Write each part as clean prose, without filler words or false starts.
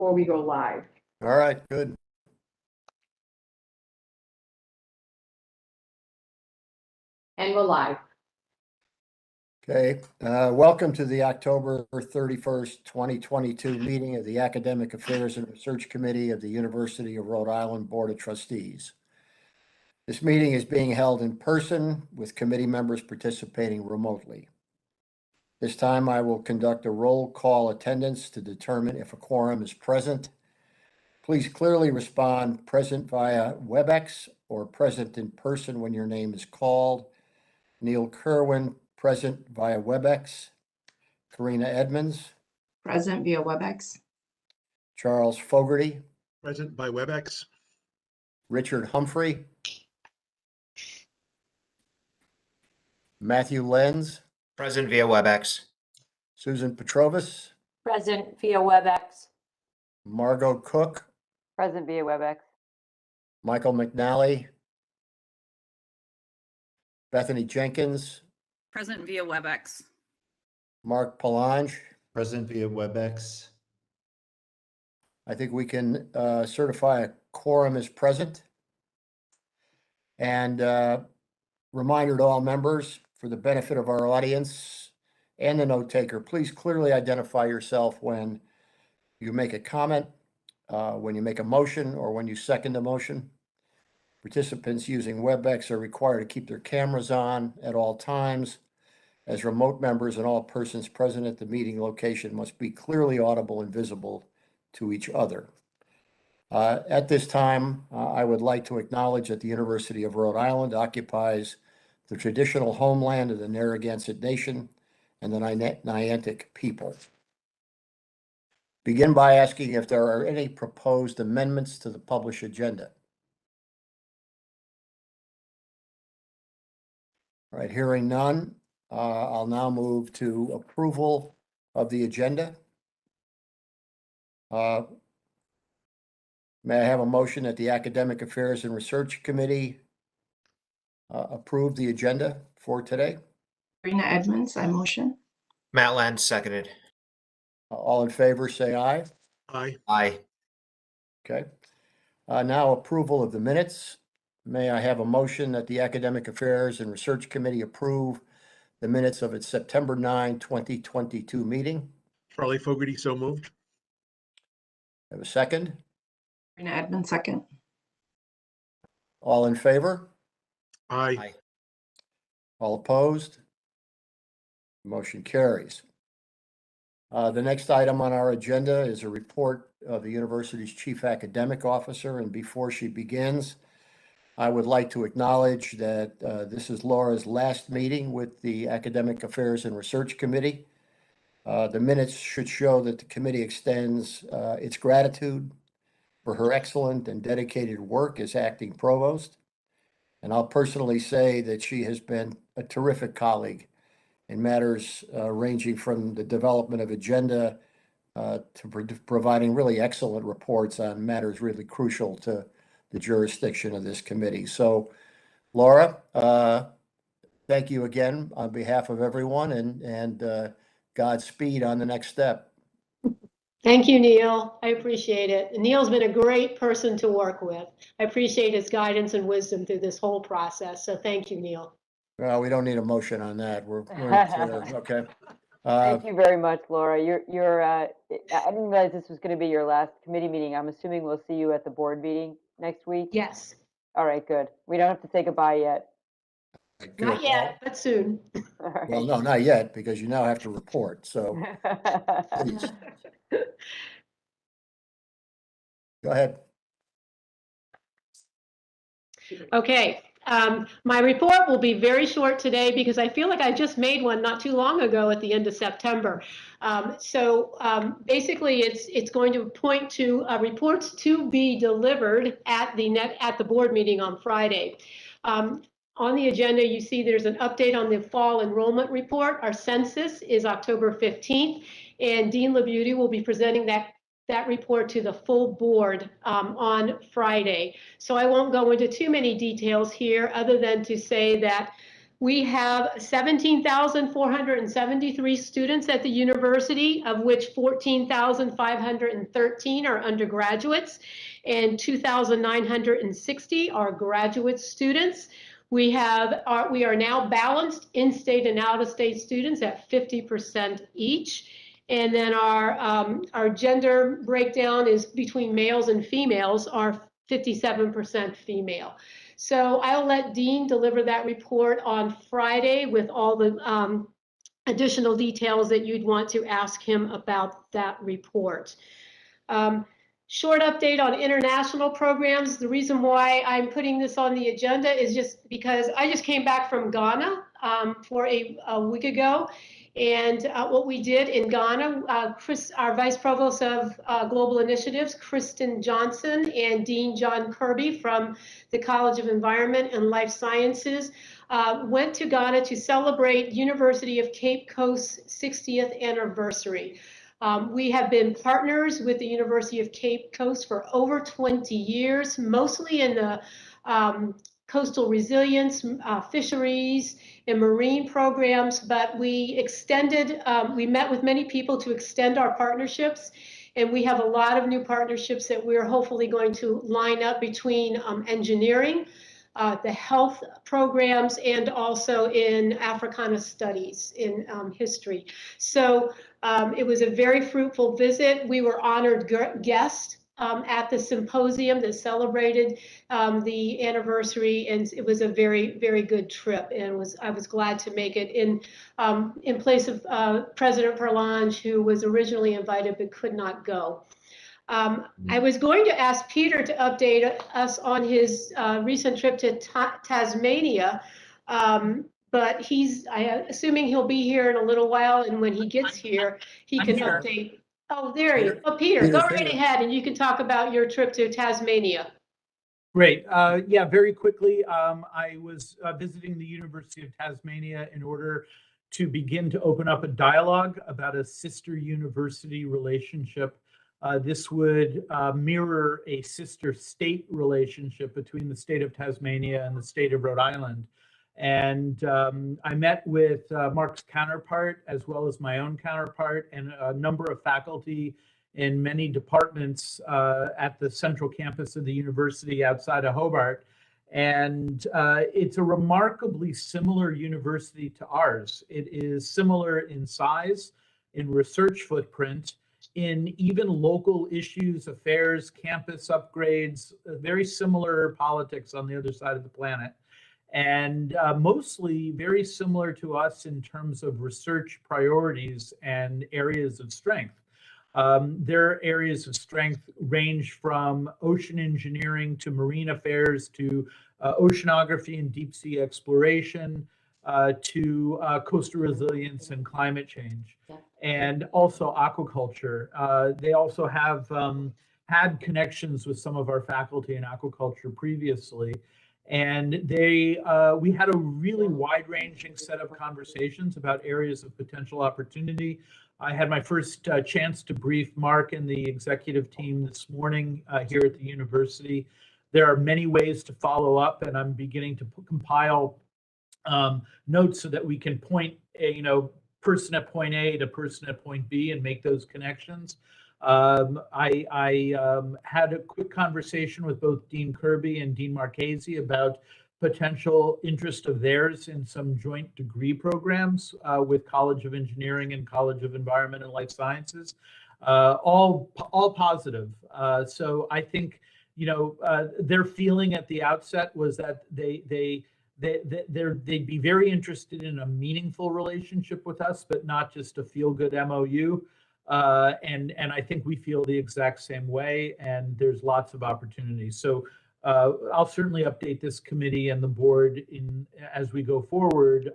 before we go live. All right, good. And we're live. Okay, welcome to the October 31st, 2022 meeting of the Academic Affairs and Research Committee of the University of Rhode Island Board of Trustees. This meeting is being held in person with committee members participating remotely. This time I will conduct a roll call attendance to determine if a quorum is present. Please clearly respond present via WebEx or present in person when your name is called. Neil Kerwin, present via WebEx. Karina Edmonds. Present via WebEx. Charles Fogarty. Present by WebEx. Richard Humphrey. Matthew Lenz. Present via WebEx. Susan Petrovis. Present via WebEx. Margot Cook. Present via WebEx. Michael McNally. Bethany Jenkins. Present via WebEx. Mark Palange. Present via WebEx. I think we can certify a quorum is present. And reminder to all members, for the benefit of our audience and the note taker, please clearly identify yourself when you make a comment, when you make a motion, or when you second a motion. Participants using WebEx are required to keep their cameras on at all times. As remote members, and all persons present at the meeting location must be clearly audible and visible to each other. At this time, I would like to acknowledge that the University of Rhode Island occupies the traditional homeland of the Narragansett Nation and the Niantic people. Begin by asking if there are any proposed amendments to the published agenda. All right, hearing none, I'll now move to approval of the agenda. May I have a motion that the Academic Affairs and Research Committee approve the agenda for today? Karina Edmonds, I motion. Matt Lenz, seconded. All in favor, say aye. Aye. Aye. Okay. Now approval of the minutes. May I have a motion that the Academic Affairs and Research Committee approve the minutes of its September 9, 2022 meeting? Charlie Fogarty, so moved. Have a second? Karina Edmonds, second. All in favor? Aye. Aye. All opposed? Motion carries. The next item on our agenda is a report of the university's chief academic officer. And before she begins, I would like to acknowledge that this is Laura's last meeting with the Academic Affairs and Research Committee. The minutes should show that the committee extends its gratitude for her excellent and dedicated work as acting provost. And I'll personally say that she has been a terrific colleague in matters ranging from the development of agenda to providing really excellent reports on matters really crucial to the jurisdiction of this committee. So, Laura, thank you again on behalf of everyone, and Godspeed on the next step. Thank you, Neil. I appreciate it. Neil's been a great person to work with. I appreciate his guidance and wisdom through this whole process. So thank you, Neil. Well, we don't need a motion on that. We're clear. Okay. Thank you very much, Laura. I didn't realize this was going to be your last committee meeting. I'm assuming we'll see you at the board meeting next week. Yes. All right, good. We don't have to say goodbye yet. Not yet, but soon. All right. Well, no, not yet, because you now have to report. So please. Go ahead. Okay. My report will be very short today because I feel like I just made one not too long ago at the end of September. Basically, it's going to point to reports to be delivered at the board meeting on Friday. On the agenda, you see there's an update on the fall enrollment report. Our census is October 15th, and Dean LaBeauty will be presenting that report to the full board on Friday. So I won't go into too many details here other than to say that We have 17,473 students at the university, of which 14,513 are undergraduates and 2,960 are graduate students. We are now balanced in-state and out-of-state students at 50% each. And then our gender breakdown is between males and females are 57% female. So I'll let Dean deliver that report on Friday with all the additional details that you'd want to ask him about that report. Short update on international programs. The reason why I'm putting this on the agenda is just because I just came back from Ghana for a week ago. And what we did in Ghana, our Vice Provost of Global Initiatives, Kristen Johnson, and Dean John Kirby from the College of Environment and Life Sciences went to Ghana to celebrate University of Cape Coast's 60th anniversary. We have been partners with the University of Cape Coast for over 20 years, mostly in the coastal resilience, fisheries, and marine programs, but we met with many people to extend our partnerships, and we have a lot of new partnerships that we're hopefully going to line up between engineering, the health programs, and also in Africana studies, in history. So it was a very fruitful visit. We were honored guests at the symposium that celebrated the anniversary, and it was a very, very good trip. And I was glad to make it in place of President Perlange, who was originally invited but could not go. I was going to ask Peter to update us on his recent trip to Tasmania, but assuming he'll be here in a little while, and when he gets here, he can update. Oh, there you go. Peter, go right ahead, and you can talk about your trip to Tasmania. Great. Yeah, very quickly, I was visiting the University of Tasmania in order to begin to open up a dialogue about a sister university relationship. This would mirror a sister state relationship between the state of Tasmania and the state of Rhode Island. And I met with Mark's counterpart, as well as my own counterpart, and a number of faculty in many departments at the central campus of the university outside of Hobart. And it's a remarkably similar university to ours. It is similar in size, in research footprint, in even local issues, affairs, campus upgrades, very similar politics on the other side of the planet. And mostly very similar to us in terms of research priorities and areas of strength. Their areas of strength range from ocean engineering to marine affairs to oceanography and deep sea exploration to coastal resilience and climate change, and also aquaculture. They also have had connections with some of our faculty in aquaculture previously. And we had a really wide-ranging set of conversations about areas of potential opportunity. I had my first chance to brief Mark and the executive team this morning here at the university. There are many ways to follow up, and I'm beginning to compile notes so that we can point person at point A to person at point B and make those connections. I had a quick conversation with both Dean Kirby and Dean Marchese about potential interest of theirs in some joint degree programs with College of Engineering and College of Environment and Life Sciences, all positive. So I think their feeling at the outset was that they'd be very interested in a meaningful relationship with us, but not just a feel-good MOU. And I think we feel the exact same way, and there's lots of opportunities. So I'll certainly update this committee and the board as we go forward.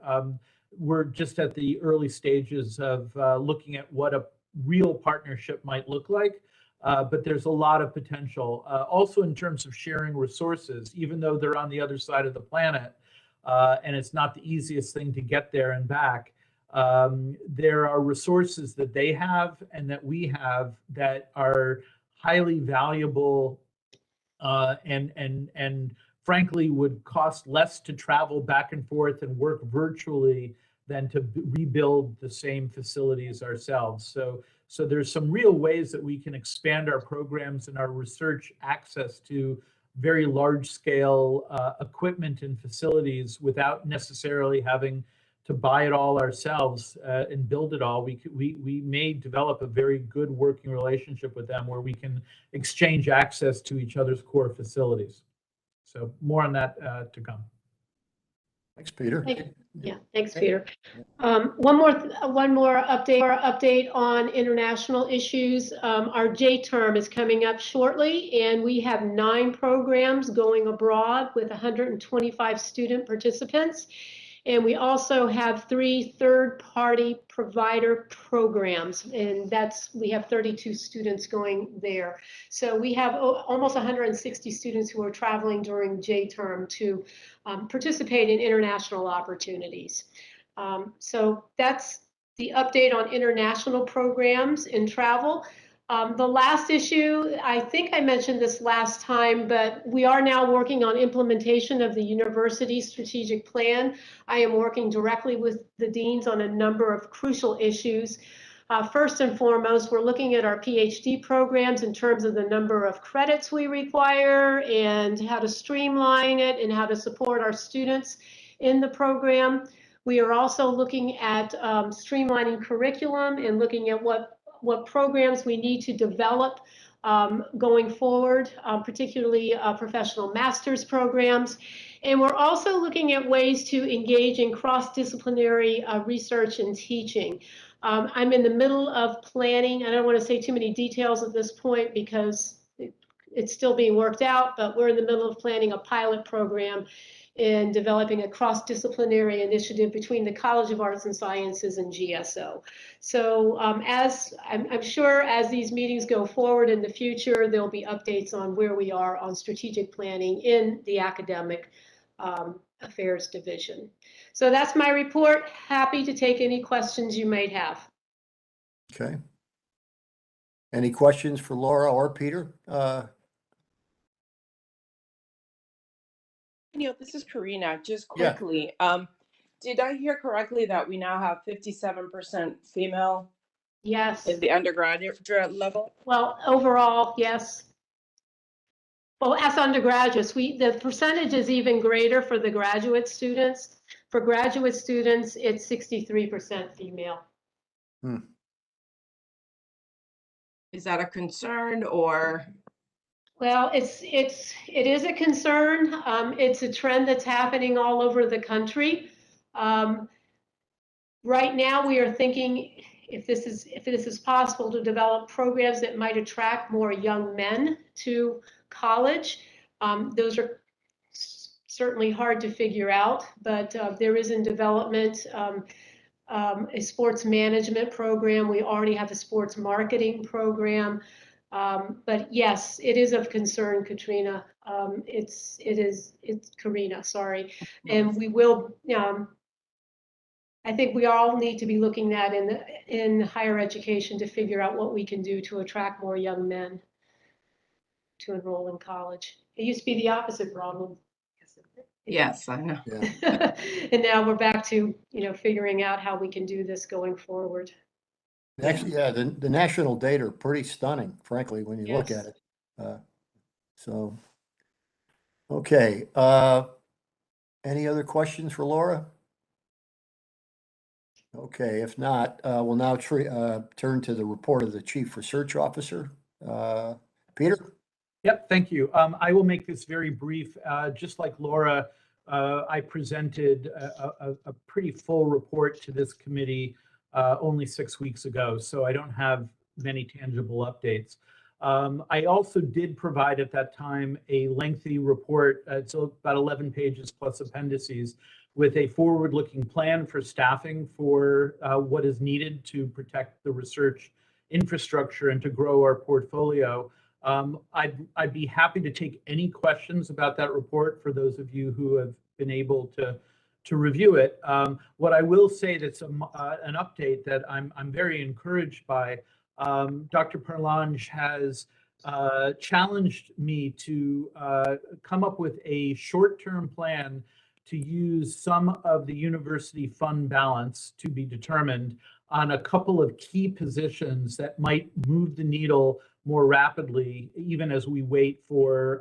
We're just at the early stages of looking at what a real partnership might look like, but there's a lot of potential. Also in terms of sharing resources, even though they're on the other side of the planet, and it's not the easiest thing to get there and back. There are resources that they have and that we have that are highly valuable and frankly would cost less to travel back and forth and work virtually than to rebuild the same facilities ourselves. So there's some real ways that we can expand our programs and our research access to very large scale equipment and facilities without necessarily having to buy it all ourselves and build it all. We may develop a very good working relationship with them where we can exchange access to each other's core facilities. So more on that to come. Thanks, Peter. Yeah, thanks, Peter. One more update on international issues. Our J term is coming up shortly, and we have 9 programs going abroad with 125 student participants. And we also have 3 third-party provider programs, and we have 32 students going there. So we have almost 160 students who are traveling during J term to participate in international opportunities. So that's the update on international programs and travel. The last issue, I think I mentioned this last time, but we are now working on implementation of the university strategic plan. I am working directly with the deans on a number of crucial issues. First and foremost, we're looking at our PhD programs in terms of the number of credits we require and how to streamline it and how to support our students in the program. We are also looking at streamlining curriculum and looking at what programs we need to develop going forward, particularly professional master's programs. And we're also looking at ways to engage in cross-disciplinary research and teaching. I'm in the middle of planning. I don't want to say too many details at this point because it's still being worked out, but we're in the middle of planning a pilot program in developing a cross-disciplinary initiative between the College of Arts and Sciences and GSO. So as I'm sure as these meetings go forward in the future, there'll be updates on where we are on strategic planning in the academic affairs division. So that's my report. Happy to take any questions you might have. Okay. Any questions for Laura or Peter? Neil, this is Karina. Just Yeah. quickly, did I hear correctly that we now have 57% female Yes. in the undergraduate level? Well, overall, yes. Well, as undergraduates, the percentage is even greater for the graduate students. For graduate students, it's 63% female. Is that a concern or? Well, it is a concern. It's a trend that's happening all over the country. Right now, we are thinking if this is possible to develop programs that might attract more young men to college. Those are certainly hard to figure out, but there is in development a sports management program. We already have a sports marketing program. But yes, it is of concern, Katrina. It's Karina, sorry. And we will, I think we all need to be looking at in higher education to figure out what we can do to attract more young men to enroll in college. It used to be the opposite problem. Yes, I know. Yeah. And now we're back to, figuring out how we can do this going forward. Actually, yeah, the national data are pretty stunning, frankly, when you look at it. So, okay. Any other questions for Laura? Okay, if not, we'll now turn to the report of the Chief Research Officer. Peter? Yep, thank you. I will make this very brief. Just like Laura, I presented a pretty full report to this committee only 6 weeks ago, so I don't have many tangible updates. I also did provide at that time a lengthy report, it's about 11 pages plus appendices, with a forward-looking plan for staffing for what is needed to protect the research infrastructure and to grow our portfolio. I'd be happy to take any questions about that report for those of you who have been able to review it. What I will say that's an update that I'm very encouraged by. Dr. Perlange has challenged me to come up with a short-term plan to use some of the university fund balance to be determined on a couple of key positions that might move the needle more rapidly, even as we wait for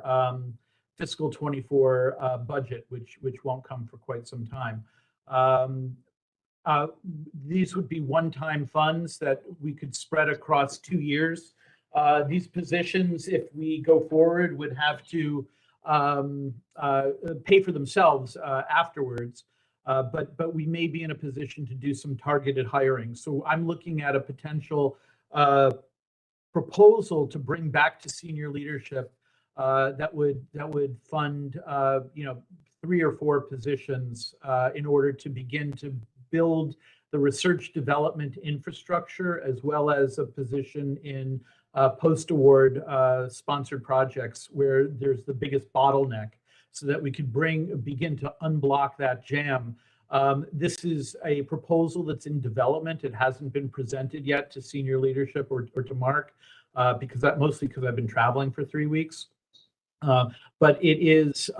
fiscal 24 budget, which won't come for quite some time. These would be one-time funds that we could spread across 2 years. These positions, if we go forward, would have to pay for themselves afterwards. But we may be in a position to do some targeted hiring. So I'm looking at a potential proposal to bring back to senior leadership that would fund 3 or 4 positions in order to begin to build the research development infrastructure, as well as a position in post-award sponsored projects where there's the biggest bottleneck, so that we could begin to unblock that jam. This is a proposal that's in development. It hasn't been presented yet to senior leadership or to Mark, mostly because I've been traveling for 3 weeks. But it is,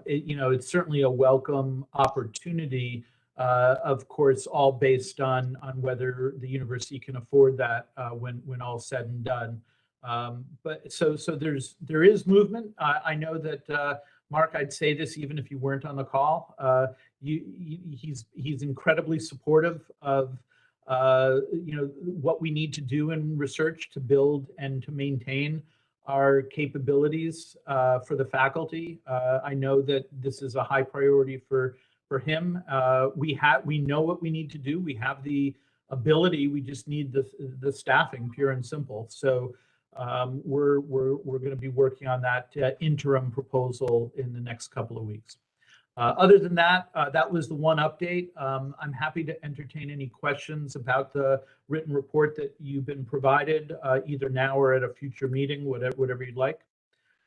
it's certainly a welcome opportunity. Of course, all based on whether the university can afford that when all's said and done. But so there is movement. I know that Mark, I'd say this even if you weren't on the call. He's incredibly supportive of what we need to do in research to build and to maintain our capabilities for the faculty. I know that this is a high priority for him. We know what we need to do. We have the ability. We just need the staffing, pure and simple. So we're going to be working on that interim proposal in the next couple of weeks. Other than that, that was the one update. I'm happy to entertain any questions about the written report that you've been provided, either now or at a future meeting, whatever you'd like.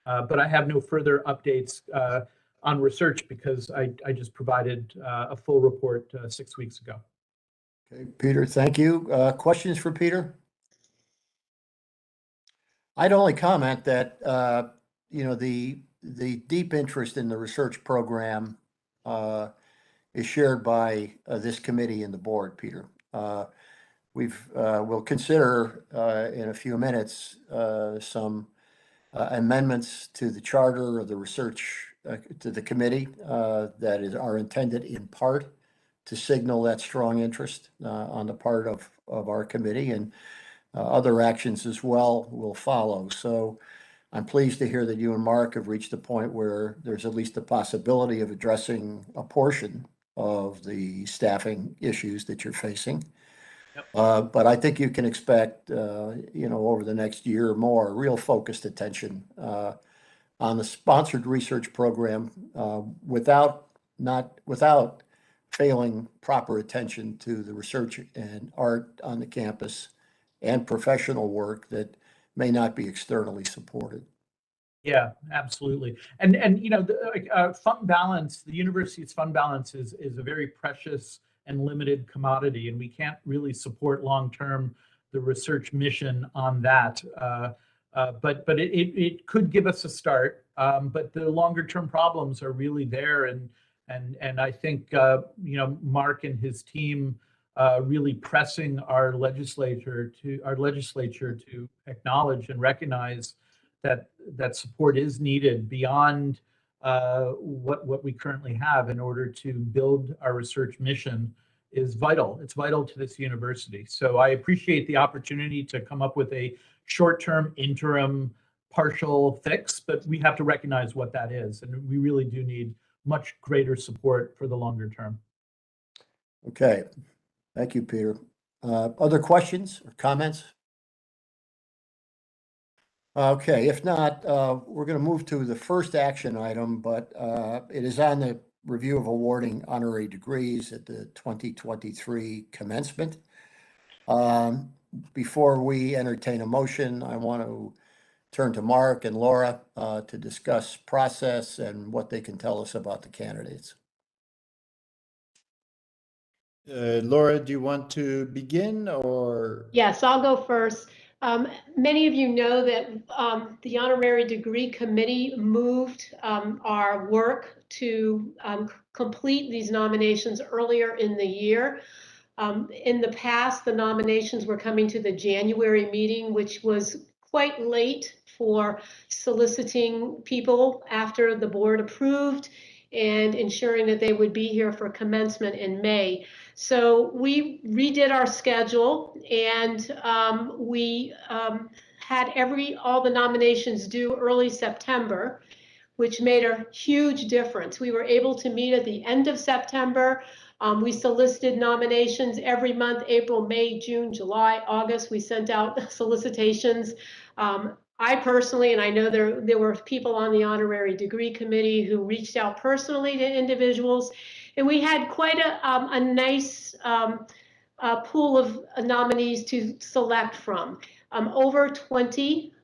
But I have no further updates on research because I just provided a full report 6 weeks ago. Okay, Peter, thank you. Questions for Peter? I'd only comment that, the deep interest in the research program is shared by this committee and the board, Peter. We'll consider in a few minutes some amendments to the charter of the research to the committee that are intended in part to signal that strong interest on the part of our committee, and other actions as well will follow. So I'm pleased to hear that you and Mark have reached a point where there's at least a possibility of addressing a portion of the staffing issues that you're facing. Yep. But I think you can expect, over the next year or more, real focused attention on the sponsored research program without failing proper attention to the research and art on the campus and professional work that may not be externally supported. Yeah, absolutely. And fund balance, the university's fund balance is a very precious and limited commodity, and we can't really support long-term the research mission on that. But it could give us a start. But the longer-term problems are really there, and I think Mark and his team really pressing our legislature to acknowledge and recognize that support is needed beyond what we currently have in order to build our research mission is vital. It's vital to this university. So I appreciate the opportunity to come up with a short-term, interim, partial fix, but we have to recognize what that is, and we really do need much greater support for the longer term. Okay, thank you, Peter. Other questions or comments? Okay, if not, we're going to move to the first action item, but it is on the review of awarding honorary degrees at the 2023 commencement. Before we entertain a motion, I want to turn to Mark and Laura to discuss process and what they can tell us about the candidates. Laura, do you want to begin or? Yes, I'll go first. Many of you know that the Honorary Degree Committee moved our work to complete these nominations earlier in the year. In the past, the nominations were coming to the January meeting, which was quite late for soliciting people after the board approved and ensuring that they would be here for commencement in May. So we redid our schedule, and we had all the nominations due early September, which made a huge difference. We were able to meet at the end of September. We solicited nominations every month, April, May, June, July, August. We sent out solicitations. I personally, and I know there were people on the Honorary Degree Committee who reached out personally to individuals, and we had quite a nice pool of nominees to select from. Over 20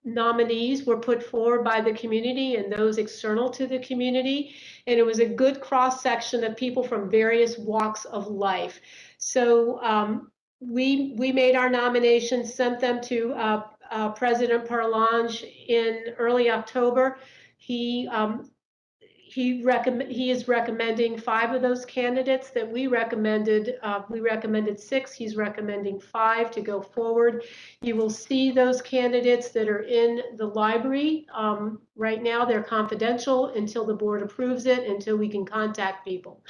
nominees were put forward by the community and those external to the community, and it was a good cross-section of people from various walks of life. So we made our nominations, sent them to President Parlange in early October. He is recommending 5 of those candidates that we recommended. We recommended 6. He's recommending 5 to go forward. You will see those candidates that are in the library. Right now, they're confidential until the board approves it, until we can contact people.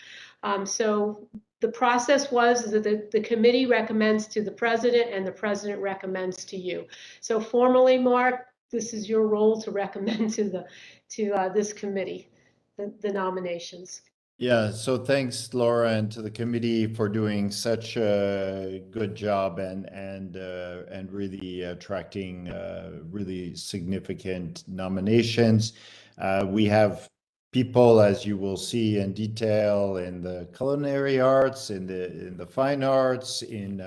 So the process was that the committee recommends to the president and the president recommends to you. So formally, Mark, this is your role to recommend to this committee the nominations. Yeah, so thanks, Laura, and to the committee for doing such a good job and really attracting really significant nominations. We have people, as you will see in detail, in the culinary arts, in the fine arts, in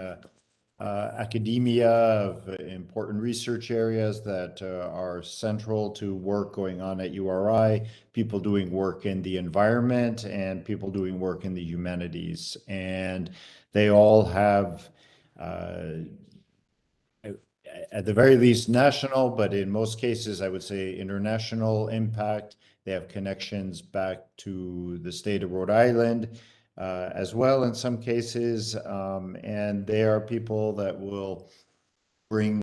academia of important research areas that are central to work going on at URI, people doing work in the environment, and people doing work in the humanities. And they all have, at the very least, national, but in most cases, I would say international impact. They have connections back to the state of Rhode Island as well in some cases. And they are people that will bring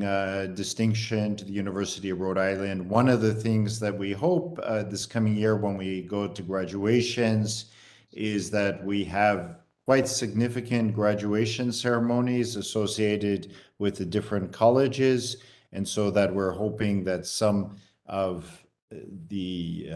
distinction to the University of Rhode Island. One of the things that we hope this coming year when we go to graduations is that we have quite significant graduation ceremonies associated with the different colleges. And so that we're hoping that some of the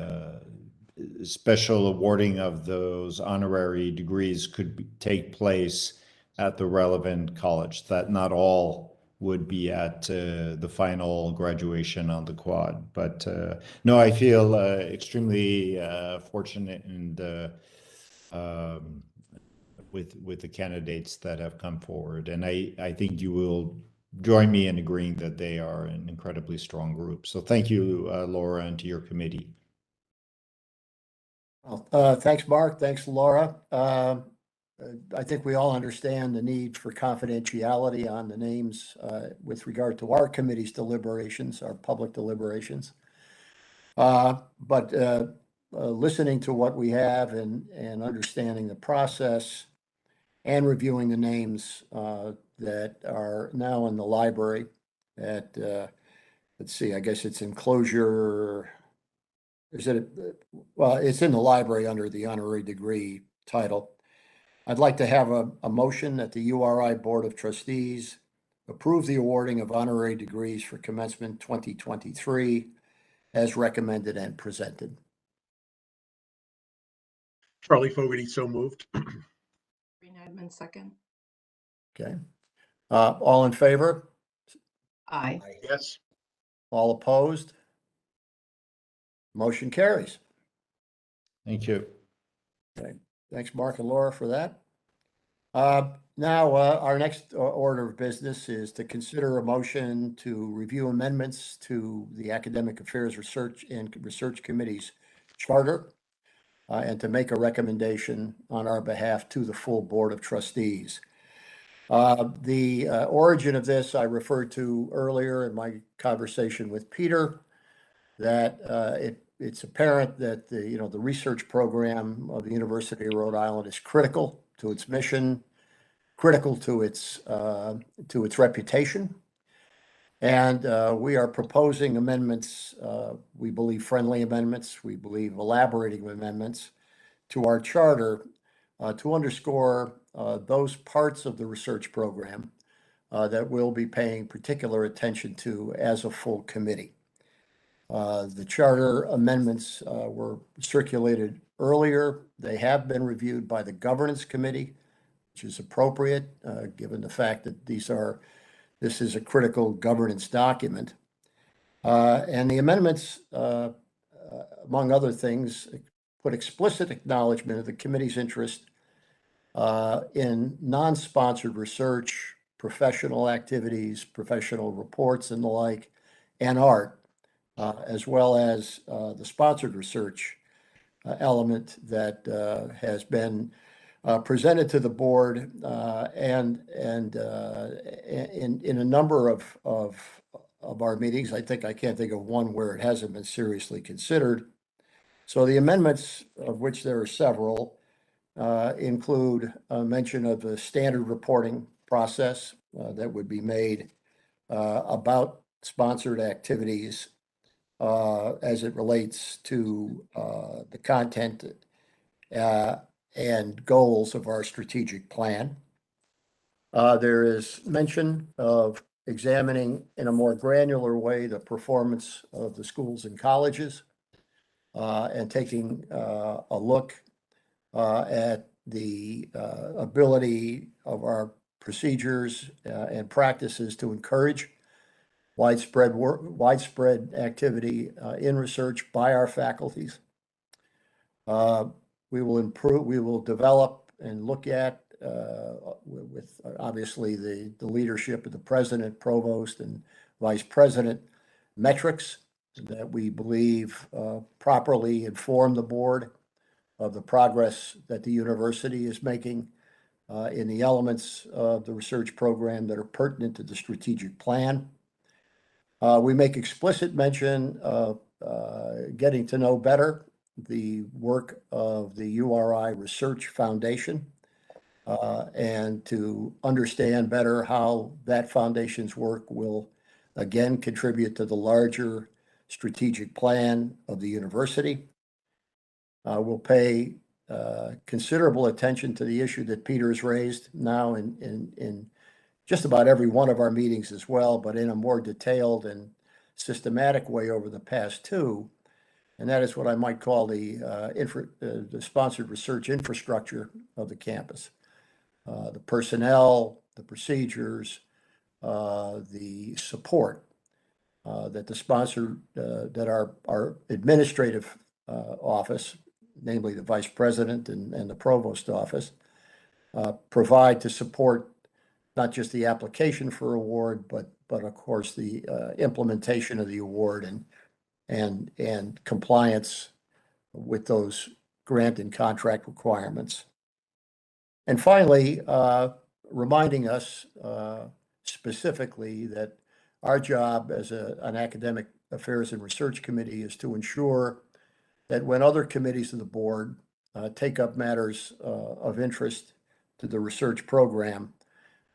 special awarding of those honorary degrees could take place at the relevant college, that not all would be at the final graduation on the quad. But no, I feel extremely fortunate and with the candidates that have come forward. And I think you will join me in agreeing that they are an incredibly strong group. So thank you, Laura, and to your committee. Well, thanks, Mark. Thanks, Laura. I think we all understand the need for confidentiality on the names with regard to our committee's deliberations, our public deliberations. But listening to what we have and understanding the process and reviewing the names that are now in the library at, let's see, I guess it's enclosure. Well, it's in the library under the honorary degree title. I'd like to have a motion that the URI Board of Trustees approve the awarding of honorary degrees for commencement 2023 as recommended and presented. Charlie Fogarty, so moved. Sabrina Edmonds, second. Okay. All in favor? Aye. Yes. All opposed? Motion carries. Thank you. Okay. Thanks, Mark and Laura, for that. Now, our next order of business is to consider a motion to review amendments to the Academic Affairs Research and Research Committee's charter and to make a recommendation on our behalf to the full Board of Trustees. The origin of this I referred to earlier in my conversation with Peter, that it's apparent that the research program of the University of Rhode Island is critical to its mission, critical to its reputation. And we are proposing amendments, we believe friendly amendments, we believe elaborating amendments to our charter to underscore those parts of the research program that we'll be paying particular attention to as a full committee. The charter amendments were circulated earlier. They have been reviewed by the governance committee, which is appropriate given the fact that this is a critical governance document. And the amendments, among other things, put explicit acknowledgement of the committee's interest in non-sponsored research, professional activities, professional reports and the like, and art, as well as the sponsored research element that has been presented to the board and in a number of our meetings. I can't think of one where it hasn't been seriously considered. So the amendments, of which there are several, include a mention of the standard reporting process that would be made about sponsored activities as it relates to the content and goals of our strategic plan. There is mention of examining in a more granular way the performance of the schools and colleges and taking a look at the ability of our procedures and practices to encourage widespread activity in research by our faculties. We will develop and look at with obviously the leadership of the president, provost, and vice president, metrics that we believe properly inform the board of the progress that the university is making in the elements of the research program that are pertinent to the strategic plan. We make explicit mention of getting to know better the work of the URI Research Foundation and to understand better how that foundation's work will again contribute to the larger strategic plan of the university. We'll pay considerable attention to the issue that Peter has raised now in just about every one of our meetings as well, but in a more detailed and systematic way over the past two. And that is what I might call the sponsored research infrastructure of the campus. The personnel, the procedures, the support that the sponsor, that our administrative office, namely the vice president and the provost office, provide to support not just the application for award, but of course the implementation of the award and compliance with those grant and contract requirements. And finally, reminding us specifically that our job as an academic affairs and research committee is to ensure that when other committees of the board take up matters of interest to the research program,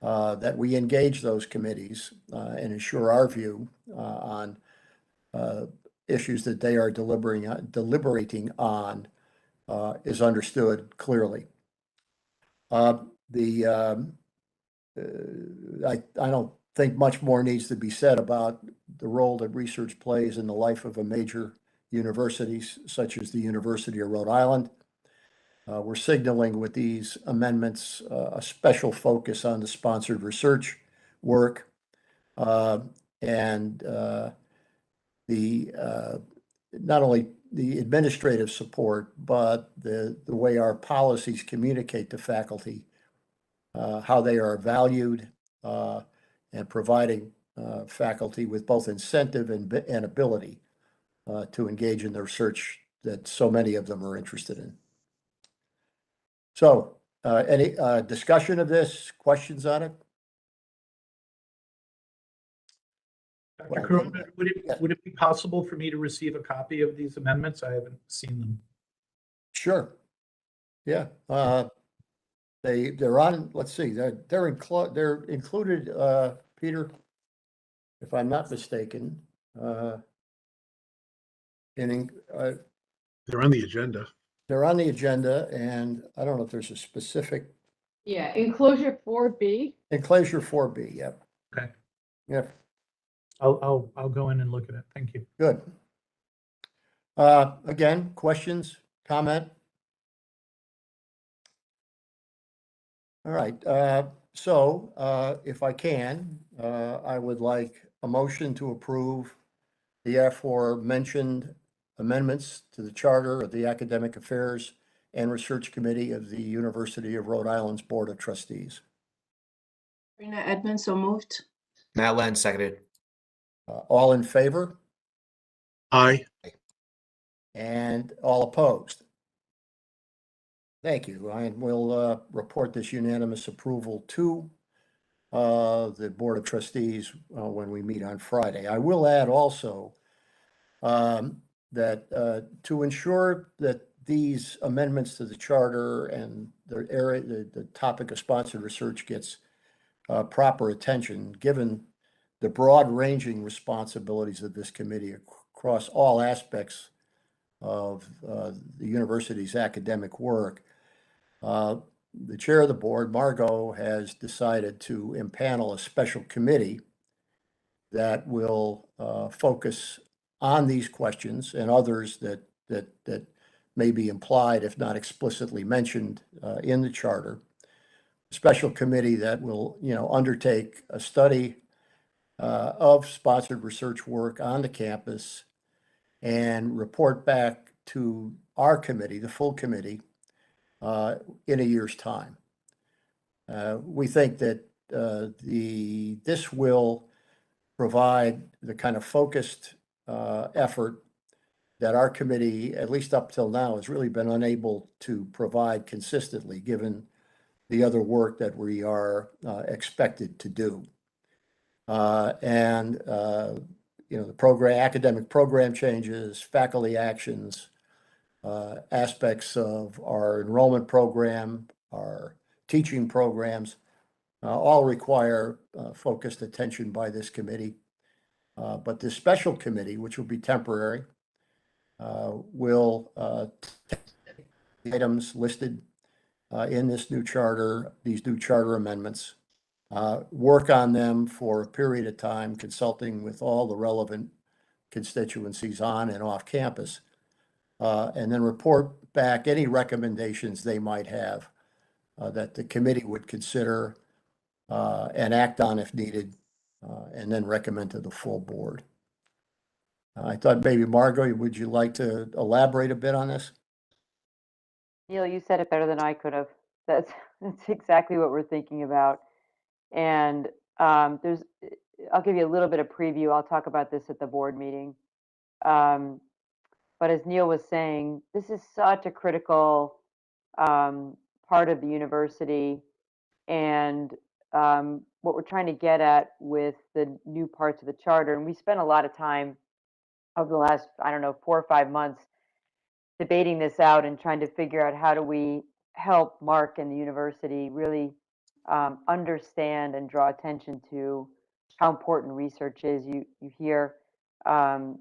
that we engage those committees and ensure our view on issues that they are deliberating on is understood clearly. I don't think much more needs to be said about the role that research plays in the life of a major university such as the University of Rhode Island. We're signaling with these amendments a special focus on the sponsored research work and not only the administrative support, but the way our policies communicate to faculty how they are valued and providing faculty with both incentive and ability to engage in the research that so many of them are interested in. So Any discussion of this, questions on it? Dr. Well, Cronin, yes. would it be possible for me to receive a copy of these amendments? I haven't seen them. Sure. Yeah, they're on, let's see, they're included, Peter, if I'm not mistaken, in, They're on the agenda. they're on the agenda, and I don't know if there's a specific Yeah, enclosure 4B. enclosure 4B, yep. Okay. Yep, I'll go in and look at it. Thank you. good. Again, questions, comment? All right, so if I can, I would like a motion to approve the aforementioned amendments to the charter of the Academic Affairs and Research Committee of the University of Rhode Island's Board of Trustees. Sabrina Edmonds, so moved. Matt Land, seconded. All in favor Aye. and all opposed? Thank you. I will report this unanimous approval to the Board of Trustees when we meet on Friday. I will add also that to ensure that these amendments to the charter and the topic of sponsored research gets proper attention, given the broad-ranging responsibilities of this committee across all aspects of the university's academic work. The chair of the board, Margot, has decided to impanel a special committee that will focus on these questions and others that may be implied, if not explicitly mentioned, in the charter. A special committee that will, undertake a study of sponsored research work on the campus and report back to our committee, the full committee, in a year's time. We think that this will provide the kind of focused effort that our committee, at least up till now, has really been unable to provide consistently, given the other work that we are expected to do. The academic program changes, faculty actions, aspects of our enrollment program, our teaching programs, all require focused attention by this committee. But this special committee, which will be temporary, will take items listed in this new charter, these new charter amendments, work on them for a period of time, consulting with all the relevant constituencies on and off campus, and then report back any recommendations they might have that the committee would consider and act on if needed, and then recommend to the full board. I thought maybe Margot, would you like to elaborate a bit on this? Neil, you said it better than I could have. That's exactly what we're thinking about. And I'll give you a little bit of preview. I'll talk about this at the board meeting. But as Neil was saying, this is such a critical part of the university. And what we're trying to get at with the new parts of the charter, and we spent a lot of time over the last, 4 or 5 months debating this out and trying to figure out how do we help Mark and the university really understand and draw attention to how important research is. You hear how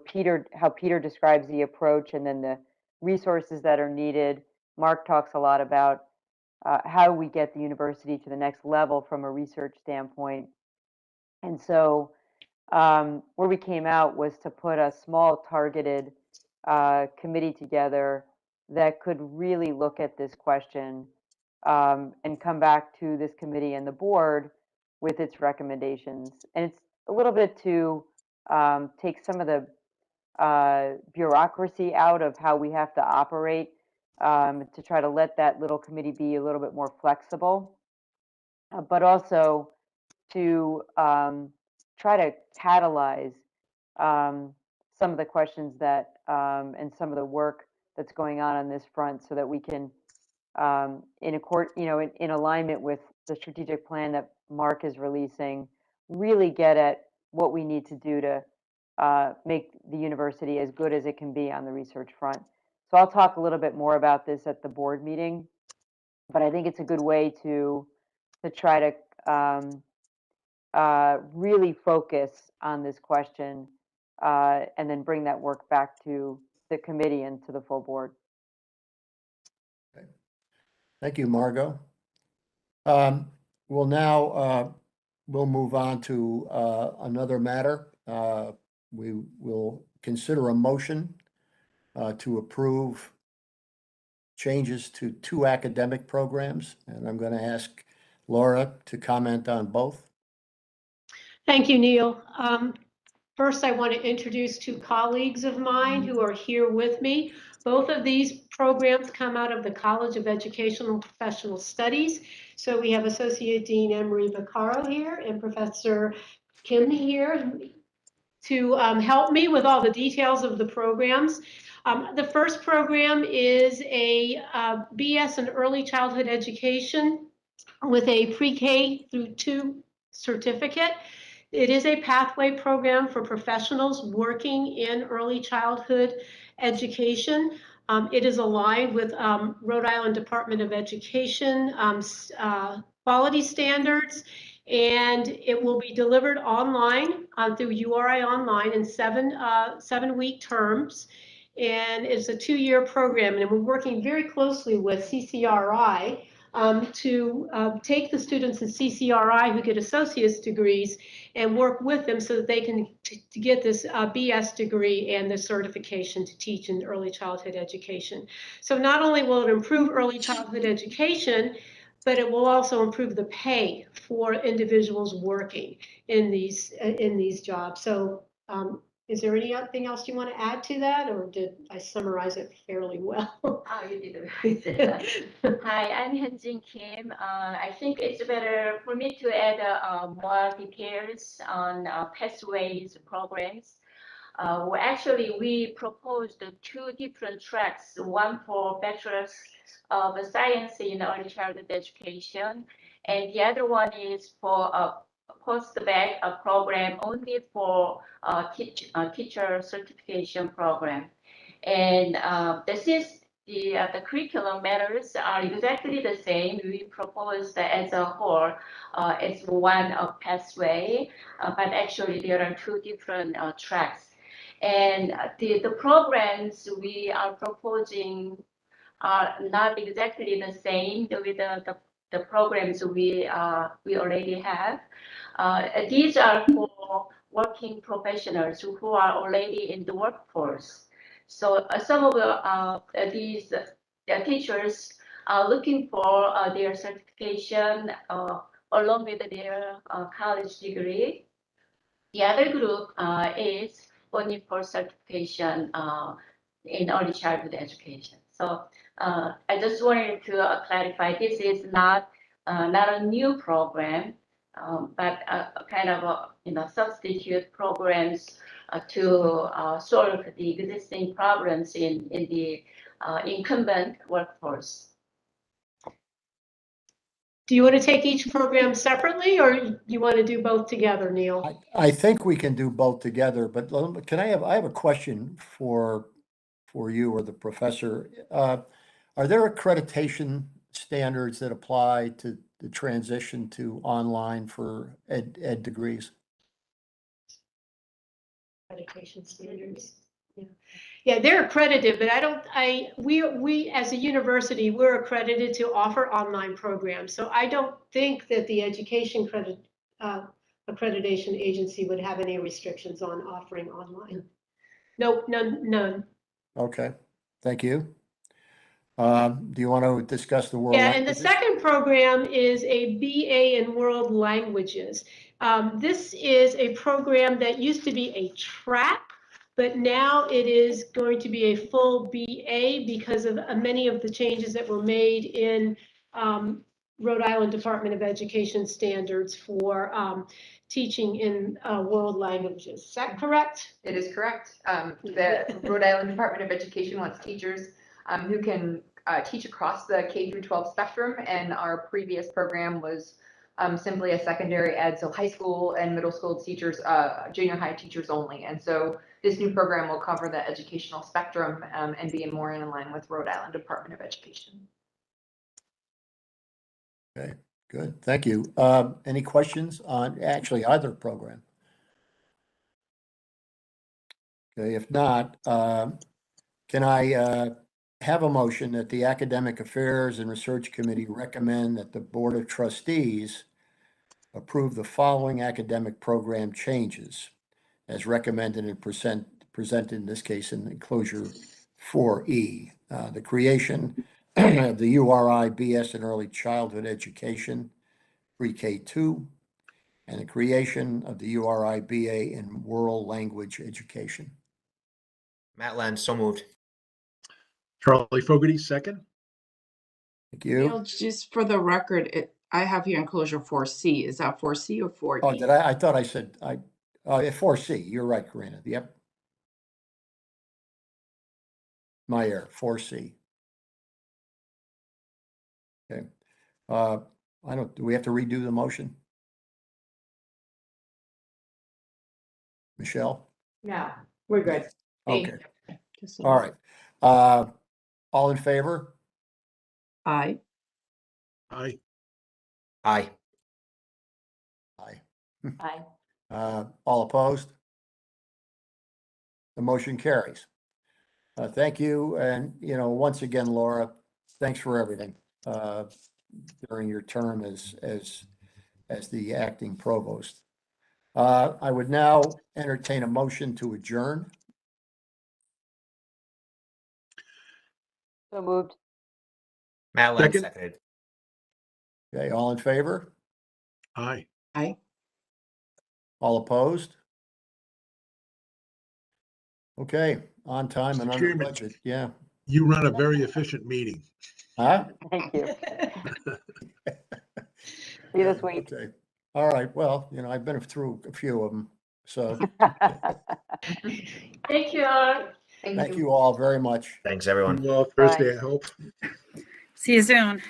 Peter describes the approach and then the resources that are needed. Mark talks a lot about how we get the university to the next level from a research standpoint. And so where we came out was to put a small targeted committee together that could really look at this question and come back to this committee and the board with its recommendations. And it's a little bit to take some of the bureaucracy out of how we have to operate, to try to let that little committee be a little bit more flexible, but also to try to catalyze some of the questions that and some of the work that's going on this front so that we can in alignment with the strategic plan that Mark is releasing, really get at what we need to do to make the university as good as it can be on the research front. So I'll talk a little bit more about this at the board meeting, but I think it's a good way to try to really focus on this question and then bring that work back to the committee and to the full board. Thank you, Margot. We'll now we'll move on to another matter. We will consider a motion to approve changes to 2 academic programs, and I'm going to ask Laura to comment on both. Thank you, Neil. First, I want to introduce 2 colleagues of mine who are here with me. Both of these programs come out of the College of Educational and Professional Studies. So we have Associate Dean Emery Vaccaro here and Professor Kim here to help me with all the details of the programs. The first program is a BS in Early Childhood Education with a pre-K through 2 certificate. It is a pathway program for professionals working in early childhood education. It is aligned with Rhode Island Department of Education quality standards, and it will be delivered online through URI online in 7-week terms. And it's a 2-year program, and we're working very closely with CCRI to take the students in CCRI who get associate's degrees and work with them so that they can to get this BS degree and the certification to teach in early childhood education. So not only will it improve early childhood education, but it will also improve the pay for individuals working in these jobs. So is there anything else you want to add to that, or did I summarize it fairly well? Oh, you did it. Hi, I'm Hyunjin Kim. I think it's better for me to add more details on pathways programs. Actually, we proposed 2 different tracks, one for Bachelor's of Science in Early Childhood Education, and the other one is for a post-bac program only for teacher certification program. And this is the curriculum matters are exactly the same. We proposed as a whole as one pathway, but actually there are 2 different tracks. And the programs we are proposing are not exactly the same with the programs we already have. These are for working professionals who are already in the workforce. So some of these teachers are looking for their certification along with their college degree. The other group is only for certification in early childhood education. So I just wanted to clarify, this is not a new program, but a kind of substitute programs to solve the existing problems in the incumbent workforce. Do you want to take each program separately, or you want to do both together, Neil? I think we can do both together, but I have a question for you or the professor. Are there accreditation standards that apply to the transition to online for ed degrees? Accreditation standards. Yeah, they're accredited, but we as a university, we're accredited to offer online programs. So I don't think that the education accreditation agency would have any restrictions on offering online. Nope, none. Okay, thank you. Do you want to discuss the world Yeah, languages? and the second program is a BA in World Languages. This is a program that used to be a track, but now it is going to be a full BA because of many of the changes that were made in Rhode Island Department of Education standards for teaching in world languages. Is that correct? It is correct. The Rhode Island Department of Education wants teachers who can teach across the K through 12 spectrum, and our previous program was simply a secondary ed, so high school and middle school teachers, junior high teachers only. And so this new program will cover the educational spectrum and be more in line with Rhode Island Department of Education. Okay, good. Thank you. Any questions on actually either program? Okay, if not, can I have a motion that the Academic Affairs and Research Committee recommend that the Board of Trustees approve the following academic program changes as recommended and presented in this case in enclosure 4E. The creation of the URI BS in Early Childhood Education, pre-K2, and the creation of the URI BA in World Language Education. Matt Land, so moved. Charlie Fogarty, second. Thank Neil, you. just for the record, I have here enclosure 4C. Is that 4C or 4E? Oh, did I thought I said 4C. You're right, Karina. Yep. My error, 4C. Okay. Do we have to redo the motion? Michelle? No, we're good. Thank Okay. you. All right. All in favor? Aye. Aye. Aye. Aye. Aye. All opposed? The motion carries. Thank you. And, once again, Laura, thanks for everything during your term as the acting provost. I would now entertain a motion to adjourn. So moved. Matt Land, Second. seconded. Okay, all in favor? Aye. Aye. All opposed? Okay, on time and Mr. under Chairman. budget. Yeah. You run a very efficient meeting. Huh? Thank you. See you this week. Okay. All right. Well, I've been through a few of them. So Thank you all. thank you all very much. Thanks, everyone. Well, Thursday, I hope. See you soon.